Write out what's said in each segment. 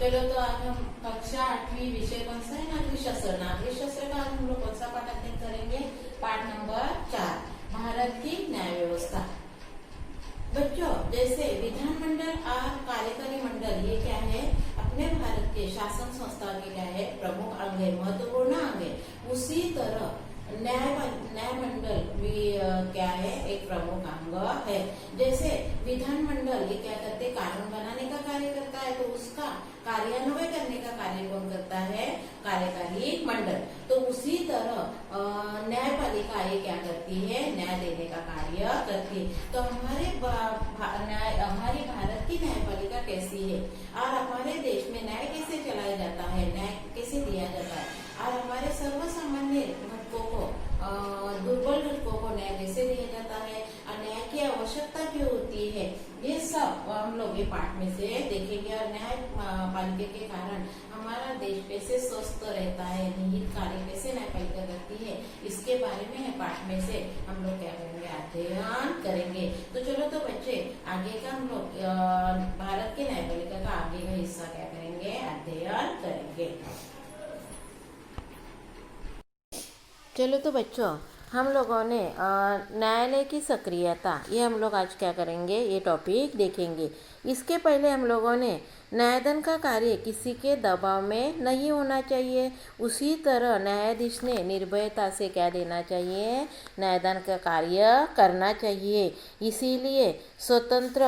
चलो तो आज हम कक्षा 8वीं विषय कौन सा है? नागरिक शास्त्र। नागरिक शास्त्र का आज हम लोग कौन सा पाठ अध्ययन करेंगे? पाठ नंबर 4, भारत की न्याय व्यवस्था। बच्चों, जैसे विधानमंडल और कार्यकारी मंडल ये क्या है? अपने भारत के शासन संस्था के क्या है? प्रमुख अंग है, महत्वपूर्ण अंग है। उसी तरह न्याय मंडल भी क्या है? एक प्रमुख अंग है। जैसे विधानमंडल ये क्या करते? कानून बनाने का कार्य करता है, तो उसका कार्यान्वयन करने का कार्य कौन करता है? कार्यकारी मंडल। तो उसी तरह न्यायपालिका ये क्या करती है? न्याय देने का कार्य करती है। तो हमारी भारत की न्यायपालिका कैसी है और हमारे देश में न्याय कैसे चलाया जाता है, न्याय कैसे दिया जाता है, और हमारे सर्वसामान्य घटकों को, दुर्बल घटकों को न्याय कैसे दिया जाता है और न्याय की आवश्यकता क्यों होती है, ये सब हम लोग ये पाठ में से देखेंगे। और न्याय पालिका के कारण हमारा देश कैसे स्वस्थ रहता है, निहित कार्य कैसे न्यायपालिका करती है, इसके बारे में पाठ में से हम लोग क्या करेंगे? अध्ययन करेंगे। तो चलो तो बच्चे, आगे का हम लोग भारत की न्यायपालिका का आगे का हिस्सा क्या करेंगे? अध्ययन करेंगे। चलो तो बच्चों, हम लोगों ने न्यायालय की सक्रियता, ये हम लोग आज क्या करेंगे? ये टॉपिक देखेंगे। इसके पहले हम लोगों ने न्यायदान का कार्य किसी के दबाव में नहीं होना चाहिए। उसी तरह न्यायाधीश ने निर्भयता से क्या देना चाहिए? न्यायदान का कार्य करना चाहिए। इसीलिए स्वतंत्र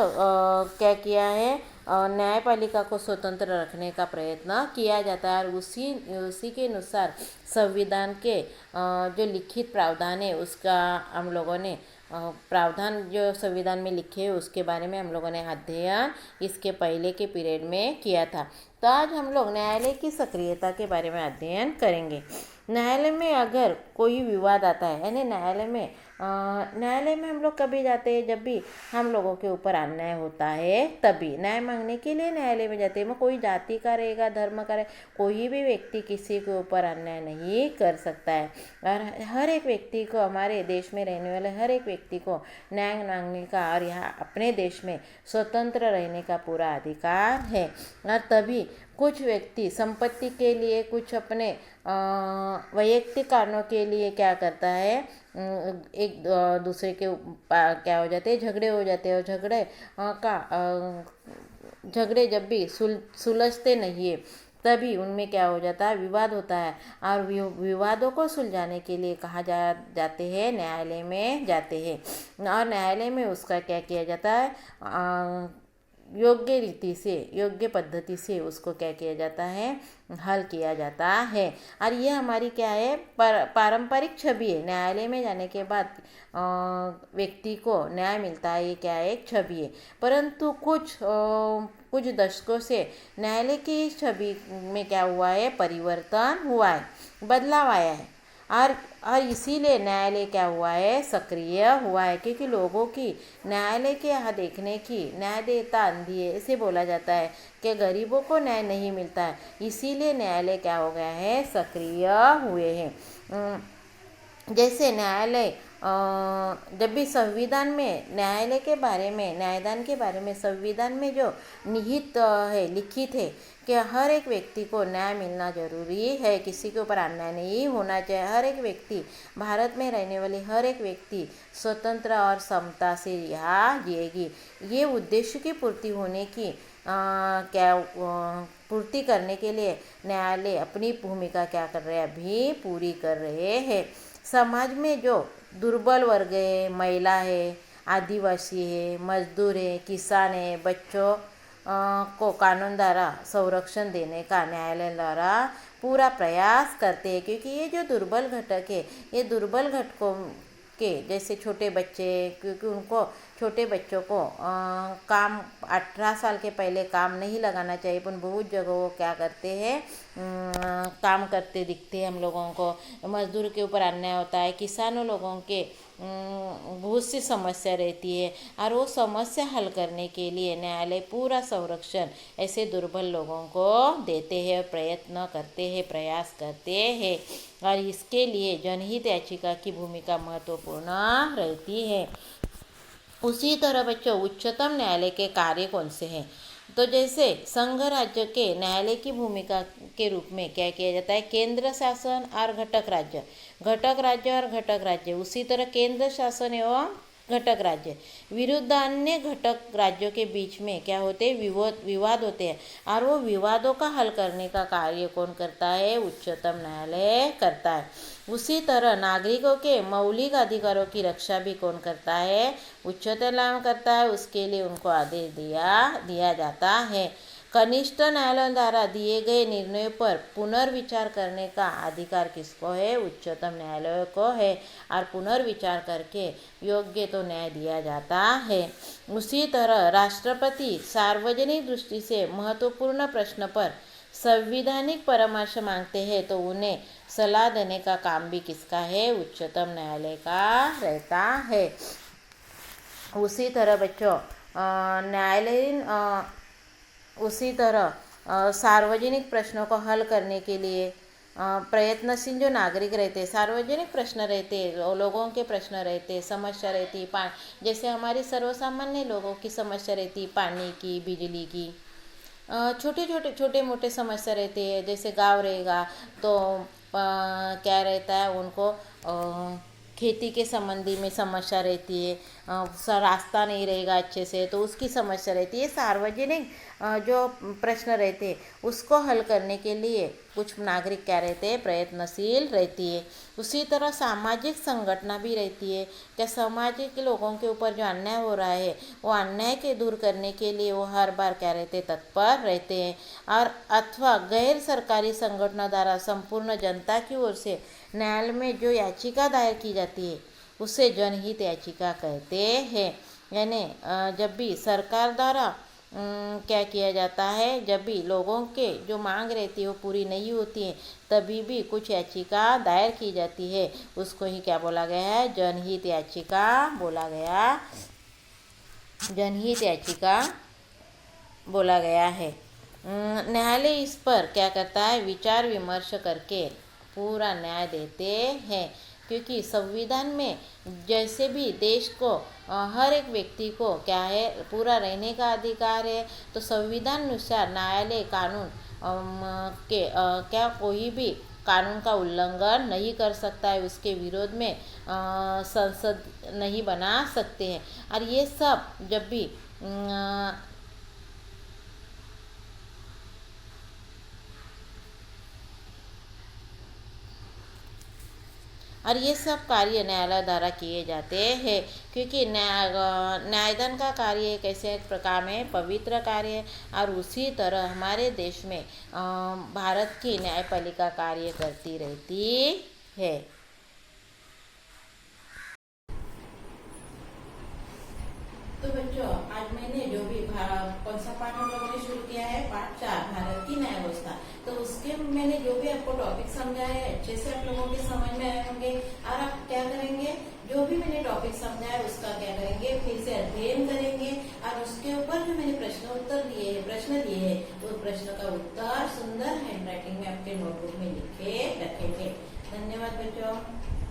क्या किया है? न्यायपालिका को स्वतंत्र रखने का प्रयत्न किया जाता है। और उसी के अनुसार संविधान के जो लिखित प्रावधान है, उसका हम लोगों ने प्रावधान जो संविधान में लिखे हैं उसके बारे में हम लोगों ने अध्ययन इसके पहले के पीरियड में किया था। तो आज हम लोग न्यायालय की सक्रियता के बारे में अध्ययन करेंगे। न्यायालय में अगर कोई विवाद आता है, यानी न्यायालय में हम लोग कभी जाते हैं? जब भी हम लोगों के ऊपर अन्याय होता है तभी न्याय मांगने के लिए न्यायालय में जाते हैं। वो कोई जाति का रहेगा, धर्म का रहेगा, कोई भी व्यक्ति किसी के ऊपर अन्याय नहीं कर सकता है। और हर एक व्यक्ति को, हमारे देश में रहने वाले हर एक व्यक्ति को न्याय मांगने का और यहाँ अपने देश में स्वतंत्र रहने का पूरा अधिकार है। और तभी कुछ व्यक्ति संपत्ति के लिए, कुछ अपने वैयक्तिक कारणों के लिए क्या करता है? एक दूसरे के क्या हो जाते हैं? झगड़े हो जाते हैं। और झगड़े जब भी सुलझते नहीं है तभी उनमें क्या हो जाता है? विवाद होता है। और विवादों को सुलझाने के लिए कहाँ जाते हैं? न्यायालय में जाते हैं। और न्यायालय में उसका क्या किया जाता है? योग्य रीति से, योग्य पद्धति से उसको क्या किया जाता है? हल किया जाता है। और ये हमारी क्या है? पारंपरिक छवि है। न्यायालय में जाने के बाद व्यक्ति को न्याय मिलता है, ये क्या है? एक छवि है। परंतु कुछ दशकों से न्यायालय की छवि में क्या हुआ है? परिवर्तन हुआ है, बदलाव आया है। और इसीलिए न्यायालय क्या हुआ है? सक्रिय हुआ है। क्योंकि लोगों की न्यायालय के यहाँ देखने की न्यायदेयता अंधी है, ऐसे बोला जाता है कि गरीबों को न्याय नहीं मिलता है। इसीलिए न्यायालय क्या हो गया है? सक्रिय हुए हैं। जैसे न्यायालय जब भी संविधान में न्यायालय के बारे में, न्यायदान के बारे में संविधान में जो निहित है, लिखित है कि हर एक व्यक्ति को न्याय मिलना जरूरी है, किसी के ऊपर अन्याय नहीं होना चाहिए। हर एक व्यक्ति, भारत में रहने वाले हर एक व्यक्ति स्वतंत्र और समता से यहाँ जिएगी। ये उद्देश्य की पूर्ति होने की पूर्ति करने के लिए न्यायालय अपनी भूमिका क्या कर रहे हैं? अभी पूरी कर रहे हैं। समाज में जो दुर्बल वर्ग है, महिला है, आदिवासी है, मजदूर है, किसान है, बच्चों को कानून द्वारा संरक्षण देने का न्यायालय द्वारा पूरा प्रयास करते हैं। क्योंकि ये जो दुर्बल घटक है, ये दुर्बल घटकों के जैसे छोटे बच्चे, क्योंकि उनको, छोटे बच्चों को काम 18 साल के पहले काम नहीं लगाना चाहिए, पर बहुत जगह वो क्या करते हैं? काम करते दिखते हैं हम लोगों को। मजदूर के ऊपर अन्याय होता है, किसानों लोगों के बहुत सी समस्या रहती है। और वो समस्या हल करने के लिए न्यायालय पूरा संरक्षण ऐसे दुर्बल लोगों को देते हैं, प्रयत्न करते हैं, प्रयास करते हैं। और इसके लिए जनहित याचिका की भूमिका महत्वपूर्ण रहती है। उसी तरह बच्चों, उच्चतम न्यायालय के कार्य कौन से हैं? तो जैसे संघ राज्य के न्यायालय की भूमिका के रूप में क्या किया जाता है, केंद्र शासन और घटक राज्य, घटक राज्य और घटक राज्य, उसी तरह केंद्र शासन एवं घटक राज्य विरुद्ध अन्य घटक राज्यों के बीच में क्या होते हैं, विवाद होते हैं, और वो विवादों का हल करने का कार्य कौन करता है, उच्चतम न्यायालय करता है। उसी तरह नागरिकों के मौलिक अधिकारों की रक्षा भी कौन करता है, उच्चतम न्यायालय करता है। उसके लिए उनको आदेश दिया जाता है। कनिष्ठ न्यायालय द्वारा दिए गए निर्णयों पर पुनर्विचार करने का अधिकार किसको है, उच्चतम न्यायालय को है, और पुनर्विचार करके योग्य तो न्याय दिया जाता है। उसी तरह राष्ट्रपति सार्वजनिक दृष्टि से महत्वपूर्ण प्रश्न पर संवैधानिक परामर्श मांगते हैं तो उन्हें सलाह देने का काम भी किसका है, उच्चतम न्यायालय का रहता है। उसी तरह बच्चों न्यायालयीन उसी तरह सार्वजनिक प्रश्नों को हल करने के लिए प्रयत्नशील जो नागरिक रहते, सार्वजनिक प्रश्न रहते, लोगों के प्रश्न रहते, समस्या रहती, जैसे हमारी सर्वसामान्य लोगों की समस्या रहती, पानी की, बिजली की, छोटे मोटे समस्या रहते हैं। जैसे गांव रहेगा तो क्या रहता है, उनको खेती के संबंधी में समस्या रहती है, रास्ता नहीं रहेगा अच्छे से तो उसकी समस्या रहती है। सार्वजनिक जो प्रश्न रहते हैं उसको हल करने के लिए कुछ नागरिक क्या रहते हैं, प्रयत्नशील रहती है। उसी तरह सामाजिक संगठना भी रहती है, क्या सामाजिक लोगों के ऊपर जो अन्याय हो रहा है वो अन्याय के दूर करने के लिए वो हर बार क्या रहते, तत्पर रहते हैं। और अथवा गैर सरकारी संगठनों द्वारा संपूर्ण जनता की ओर से न्यायालय में जो याचिका दायर की जाती है उसे जनहित याचिका कहते हैं। यानी जब भी सरकार द्वारा क्या किया जाता है, जब भी लोगों के जो मांग रहती है वो पूरी नहीं होती है तभी भी कुछ याचिका दायर की जाती है, उसको ही क्या बोला गया है, जनहित याचिका बोला गया, जनहित याचिका बोला गया है। न्यायालय इस पर क्या करता है, विचार विमर्श करके पूरा न्याय देते हैं, क्योंकि संविधान में जैसे भी देश को हर एक व्यक्ति को क्या है, पूरा रहने का अधिकार है। तो संविधान अनुसार न्यायालय कानून के क्या कोई भी कानून का उल्लंघन नहीं कर सकता है, उसके विरोध में संसद नहीं बना सकते हैं। और ये सब जब भी और ये सब कार्य न्यायालय द्वारा किए जाते हैं, क्योंकि न्यायदान का कार्य एक ऐसे प्रकार में पवित्र कार्य है। और उसी तरह हमारे देश में भारत की न्यायपालिका कार्य करती रहती है। तो बच्चों आज मैंने जो भी कौन सा पाठ हम लोगों ने शुरू किया है, पाठ 4 भारत की न्याय व्यवस्था, तो उसके मैंने जो भी आपको टॉपिक समझाया है अच्छे से आप लोगों के समझ में आए होंगे। और आप क्या करेंगे, जो भी मैंने टॉपिक समझाया उसका क्या करेंगे, फिर से अध्ययन करेंगे और उसके ऊपर जो मैंने प्रश्न दिए हैं उस प्रश्न का उत्तर सुंदर हैंडराइटिंग में आपके नोटबुक में लिख के रखेंगे। धन्यवाद बच्चों।